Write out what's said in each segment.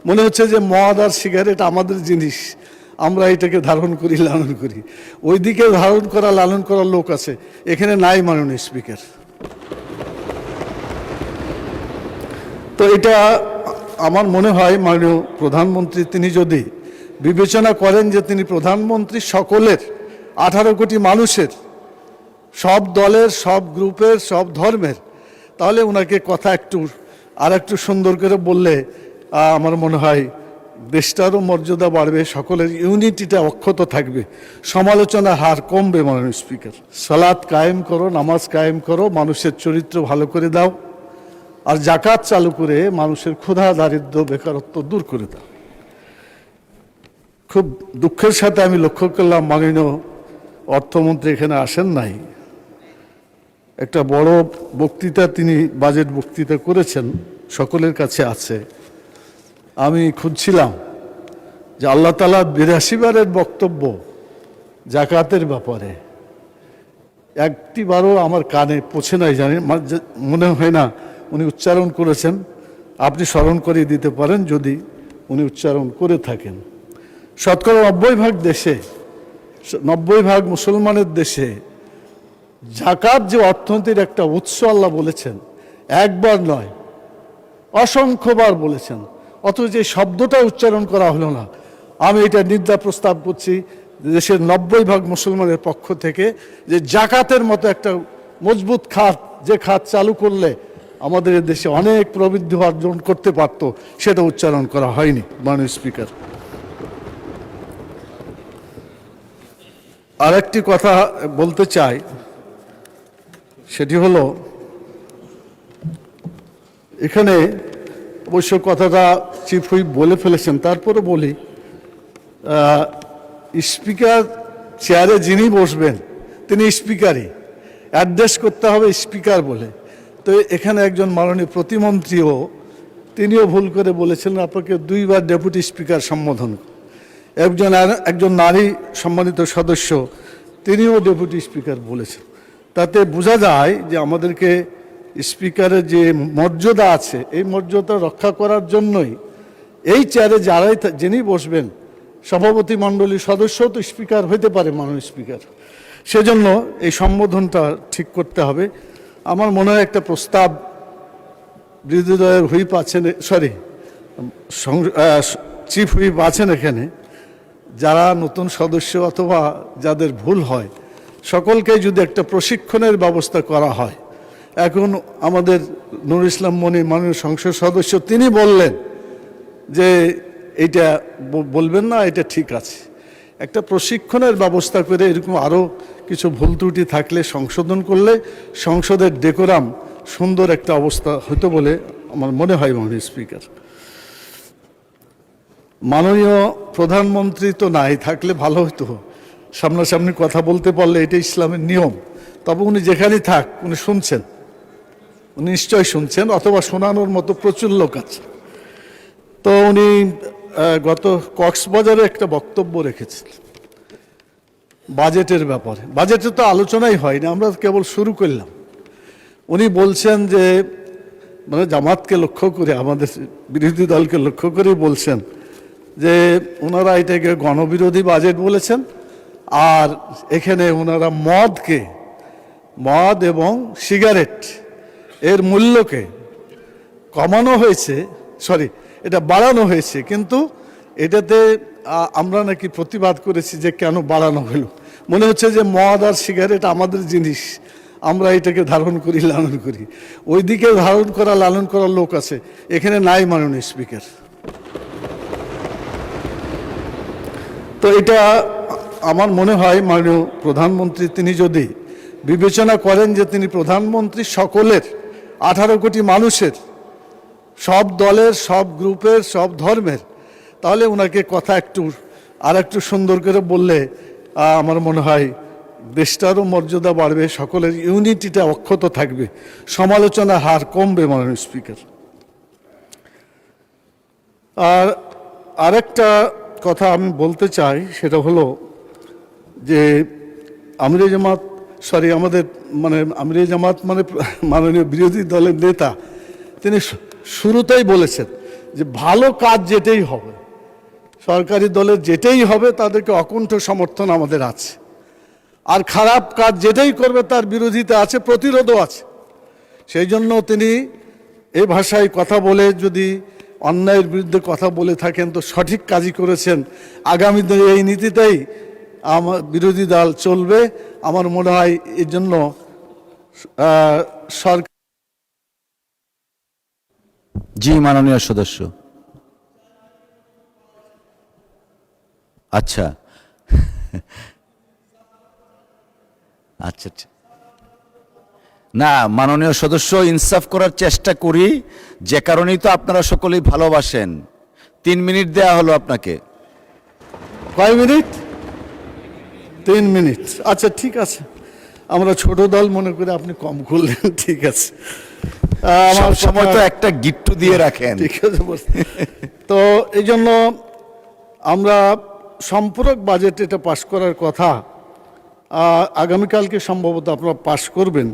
মনে হচ্ছে যে মদ আর সিগারেট আমাদের জিনিস, আমরা এটাকে ধারণ করি, লালন করি। ওইদিকে ধারণ করা, লালন করার লোক আছে, এখানে নাই মাননীয় স্পিকার। তো এটা আমার মনে হয় মাননীয় প্রধানমন্ত্রী তিনি যদি বিবেচনা করেন যে তিনি প্রধানমন্ত্রী সকলের, 18 কোটি মানুষের, সব দলের, সব গ্রুপের, সব ধর্মের, তাহলে ওনাকে কথা একটু সুন্দর করে বললে আমার মনে হয় দেশটারও মর্যাদা বাড়বে, সকলের ইউনিটিটা অক্ষত থাকবে, সমালোচনার হার কমবে। মাননীয় স্পিকার, সালাত কায়েম করো, নামাজ কায়েম করো, মানুষের চরিত্র ভালো করে দাও, আর জাকাত চালু করে মানুষের ক্ষুধা, দারিদ্র, বেকারত্ব দূর করে দাও। খুব দুঃখের সাথে আমি লক্ষ্য করলাম মাননীয় অর্থমন্ত্রী এখানে আসেন নাই। একটা বড় বক্তৃতা তিনি বাজেট বক্তৃতা করেছেন, সকলের কাছে আছে। আমি খুঁজছিলাম যে আল্লাহ তাআলা 82 বারের বক্তব্য জাকাতের ব্যাপারে, একটিবারও আমার কানে পৌঁছে নাই, জানি মনে হয় না উনি উচ্চারণ করেছেন। আপনি স্মরণ করিয়ে দিতে পারেন যদি উনি উচ্চারণ করে থাকেন। শতকরা 90% দেশে, 90% মুসলমানের দেশে জাকাত যে অর্থনীতির একটা উৎস আল্লাহ বলেছেন, একবার নয় অসংখ্যবার বলেছেন, অথচ যে শব্দটা উচ্চারণ করা হলো না। আমি এটা নিন্দা প্রস্তাব করছি দেশের 90% মুসলমানের পক্ষ থেকে, যে জাকাতের মতো একটা মজবুত খাত, যে খাত চালু করলে আমাদের দেশে অনেক প্রবৃদ্ধি অর্জন করতে পারত, সেটা উচ্চারণ করা হয়নি। মাননীয় স্পিকার, আরেকটি কথা বলতে চাই, সেটি হলো এখানে অবশ্য কথাটা চিফ হুইপ বলে ফেলেছেন, তারপরে বলি, স্পিকার চেয়ারে যিনি বসবেন তিনি স্পিকারই, অ্যাড্রেস করতে হবে স্পিকার বলে। তো এখানে একজন মাননীয় প্রতিমন্ত্রীও তিনিও ভুল করে বলেছিলেন আপনাকে 2 বার ডেপুটি স্পিকার সম্বোধন। একজন নারী সম্মানিত সদস্য তিনিও ডেপুটি স্পিকার বলেছেন। তাতে বোঝা যায় যে আমাদেরকে স্পিকারের যে মর্যাদা আছে, এই মর্যাদা রক্ষা করার জন্যই এই চেয়ারে যিনি বসবেন, সভাপতি মণ্ডলীর সদস্য তো স্পিকার হইতে পারে, মাননীয় স্পিকার। সেজন্য এই সম্বোধনটা ঠিক করতে হবে। আমার মনে হয় একটা প্রস্তাব বিরোধী দলের হুইপ আছেন, চিফ হুইপ আছেন এখানে, যারা নতুন সদস্য অথবা যাদের ভুল হয় সকলকে যদি একটা প্রশিক্ষণের ব্যবস্থা করা হয়। এখন আমাদের নুরুল ইসলাম মনি মাননীয় সংসদ সদস্য তিনি বললেন যে এইটা বলবেন না, এটা ঠিক আছে, একটা প্রশিক্ষণের ব্যবস্থা করে এরকম আরও কিছু ভুল ত্রুটি থাকলে সংশোধন করলে সংসদের ডেকোরাম সুন্দর একটা অবস্থা হতো বলে আমার মনে হয়। মাননীয় স্পিকার, মাননীয় প্রধানমন্ত্রী তো নাই, থাকলে ভালো হতো, সামনাসামনি কথা বলতে পারলে, এটা ইসলামের নিয়ম। তবে উনি যেখানেই থাক, উনি শুনছেন, উনি নিশ্চয় শুনছেন, অথবা শোনানোর মতো প্রচুর লোক আছে। তো উনি গত কক্সবাজারে একটা বক্তব্য রেখেছেন বাজেটের ব্যাপারে। বাজেটে তো আলোচনাই হয়নি, আমরা কেবল শুরু করলাম। উনি বলছেন যে, মানে জামাতকে লক্ষ্য করে, আমাদের বিরোধী দলকে লক্ষ্য করে বলছেন যে ওনারা এটাকে গণবিরোধী বাজেট বলেছেন, আর এখানে ওনারা মদ এবং সিগারেট এর মূল্যকে কমানো হয়েছে, এটা বাড়ানো হয়েছে, কিন্তু এটাতে আমরা নাকি প্রতিবাদ করেছি যে কেন বাড়ানো হলো। মনে হচ্ছে যে মদ আর সিগারেট আমাদের জিনিস, আমরা এটাকে ধারণ করি, লালন করি। ওইদিকে ধারণ করা, লালন করার লোক আছে, এখানে নাই মাননীয় স্পিকার। তো এটা আমার মনে হয় মাননীয় প্রধানমন্ত্রী তিনি যদি বিবেচনা করেন যে তিনি প্রধানমন্ত্রী সকলের, 18 কোটি মানুষের, সব দলের, সব গ্রুপের, সব ধর্মের, তাহলে ওনাকে কথা একটু সুন্দর করে বললে আমার মনে হয় দেশটারও মর্যাদা বাড়বে, সকলের ইউনিটিটা অক্ষত থাকবে, সমালোচনার হার কমবে। মাননীয় স্পিকার, আর আরেকটা কথা আমি বলতে চাই, সেটা হলো যে আমিরে জামাত মাননীয় বিরোধী দলের নেতা তিনি শুরুতেই বলেছেন যে ভালো কাজ যেটাই হবে, সরকারি দলের যেটাই হবে তাদেরকে অকুণ্ঠ সমর্থন আমাদের আছে, আর খারাপ কাজ যেটাই করবে তার বিরোধিতা আছে, প্রতিরোধও আছে। সেই জন্য তিনি এই ভাষায় কথা বলে যদি অন্যায়ের বিরুদ্ধে কথা বলে থাকেন তো সঠিক কাজই করেছেন। আগামী দিনে এই নীতিতেই আমার বিরোধী দল চলবে। আমার মনে হয় এর জন্য সরকার। জি মাননীয় সদস্য। আচ্ছা আচ্ছা আচ্ছা, না মাননীয় সদস্য, ইনসাফ করার চেষ্টা করি, যে কারণেই তো আপনারা সকলেই ভালোবাসেন। 3 মিনিট দেয়া হলো আপনাকে। কয় মিনিট? 3 মিনিট। আচ্ছা ঠিক আছে, আমরা ছোট দল মনে করে আপনি কম করলেন, ঠিক আছে। আমার সময় তো একটা গিট্টু দিয়ে রাখেন, ঠিক আছে। তো এই জন্য আমরা সম্পূরক বাজেট এটা পাশ করার কথা, আগামীকালকে সম্ভবত আপনারা পাশ করবেন,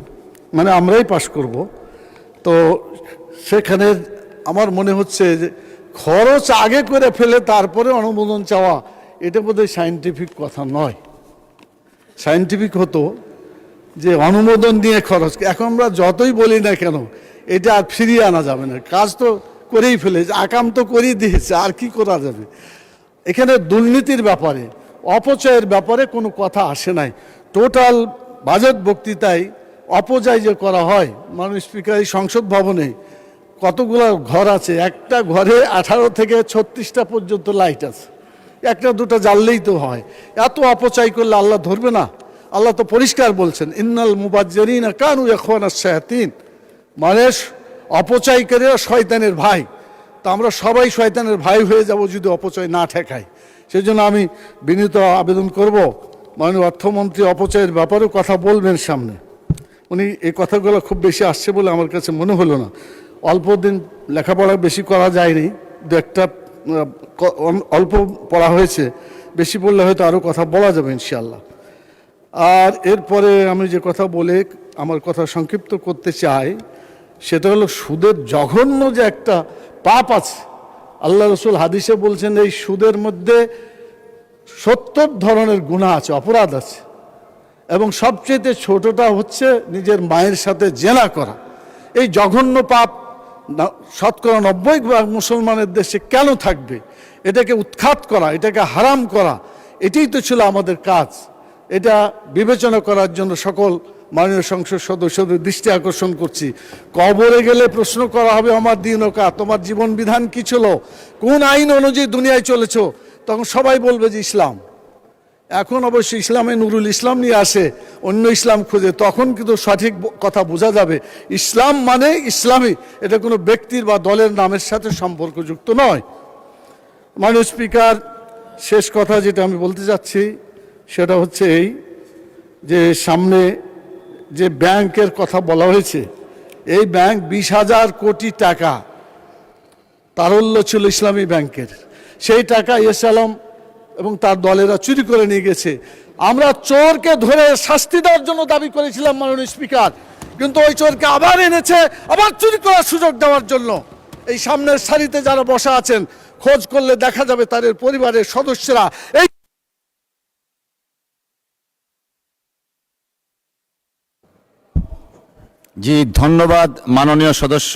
মানে আমরাই পাশ করব। তো সেখানে আমার মনে হচ্ছে যে খরচ আগে করে ফেলে তারপরে অনুমোদন চাওয়া, এটা বোধহয় সায়েন্টিফিক কথা নয়। সায়েন্টিফিক হতো যে অনুমোদন দিয়ে খরচ। এখন আমরা যতই বলি না কেন, এটা আর ফিরিয়ে আনা যাবে না, কাজ তো করেই ফেলেছে, আকাম তো করেই দিয়েছে, আর কি করা যাবে। এখানে দুর্নীতির ব্যাপারে, অপচয়ের ব্যাপারে কোনো কথা আসে নাই। টোটাল বাজেট বক্তৃতায় অপচয় যে করা হয়, মাননীয় স্পিকার এই সংসদ ভবনে কতগুলো ঘর আছে, একটা ঘরে 18 থেকে 36টা পর্যন্ত লাইট আছে, একটা দুটো জ্বাললেই তো হয়। এত অপচয় করলে আল্লাহ ধরবে না? আল্লাহ তো পরিষ্কার বলছেন, ইন্নাল মুবাজ্জিরিনা কানু ইখওয়ানাশ শায়াতিন, মানে অপচয়কারীরা শয়তানের ভাই। তা আমরা সবাই শয়তানের ভাই হয়ে যাব যদি অপচয় না ঠেকাই। সেই জন্য আমি বিনীত আবেদন করব, মাননীয় অর্থমন্ত্রী অপচয়ের ব্যাপারেও কথা বলবেন সামনে। উনি এই কথাগুলো খুব বেশি আসছে বলে আমার কাছে মনে হলো না। অল্প দিন লেখাপড়া বেশি করা যায়নি, দু একটা অল্প পড়া হয়েছে, বেশি পড়লে হয়তো আরও কথা বলা যাবে ইনশাআল্লাহ। আর এরপরে আমি যে কথা বলে আমার কথা সংক্ষিপ্ত করতে চাই, সেটা হলো সুদের জঘন্য যে একটা পাপ আছে। আল্লাহ রসুল হাদিসে বলছেন এই সুদের মধ্যে 70 ধরনের গুনাহ আছে, অপরাধ আছে, এবং সবচেয়ে ছোটটা হচ্ছে নিজের মায়ের সাথে জেনা করা। এই জঘন্য পাপ শতকরা 90 মুসলমানের দেশে কেন থাকবে? এটাকে উৎখাত করা, এটাকে হারাম করা, এটাই তো ছিল আমাদের কাজ। এটা বিবেচনা করার জন্য সকল মাননীয় সংসদ সদস্যদের দৃষ্টি আকর্ষণ করছি। কবরে গেলে প্রশ্ন করা হবে, আমার দিনকা, তোমার জীবন বিধান কি ছিল, কোন আইন অনুযায়ী দুনিয়ায় চলেছ? তখন সবাই বলবে যে ইসলাম। এখন অবশ্য ইসলামে নুরুল ইসলাম নিয়ে আসে, অন্য ইসলাম খুঁজে, তখন কিন্তু সঠিক কথা বোঝা যাবে। ইসলাম মানে ইসলামী, এটা কোনো ব্যক্তির বা দলের নামের সাথে সম্পর্কযুক্ত নয়। মাননীয় স্পিকার, শেষ কথা যেটা আমি বলতে চাচ্ছি সেটা হচ্ছে এই যে সামনে যে ব্যাংকের কথা বলা হয়েছে, এই ব্যাংক 20,000 কোটি টাকা তারল্য ছিল ইসলামী ব্যাংকের। সেই টাকা এস আলম এবং তার দলেরা চুরি করে নিয়ে গেছে। আমরা চোরকে ধরে শাস্তি দেওয়ার জন্য দাবি করেছিলাম মাননীয় স্পিকার, কিন্তু ওই চোরকে আবার এনেছে, আবার চুরি করার সুযোগ দেওয়ার জন্য। এই সামনের সারিতে যারা বসা আছেন, খোঁজ করলে দেখা যাবে তাদের পরিবারের সদস্যরা এই। জি ধন্যবাদ মাননীয় সদস্য।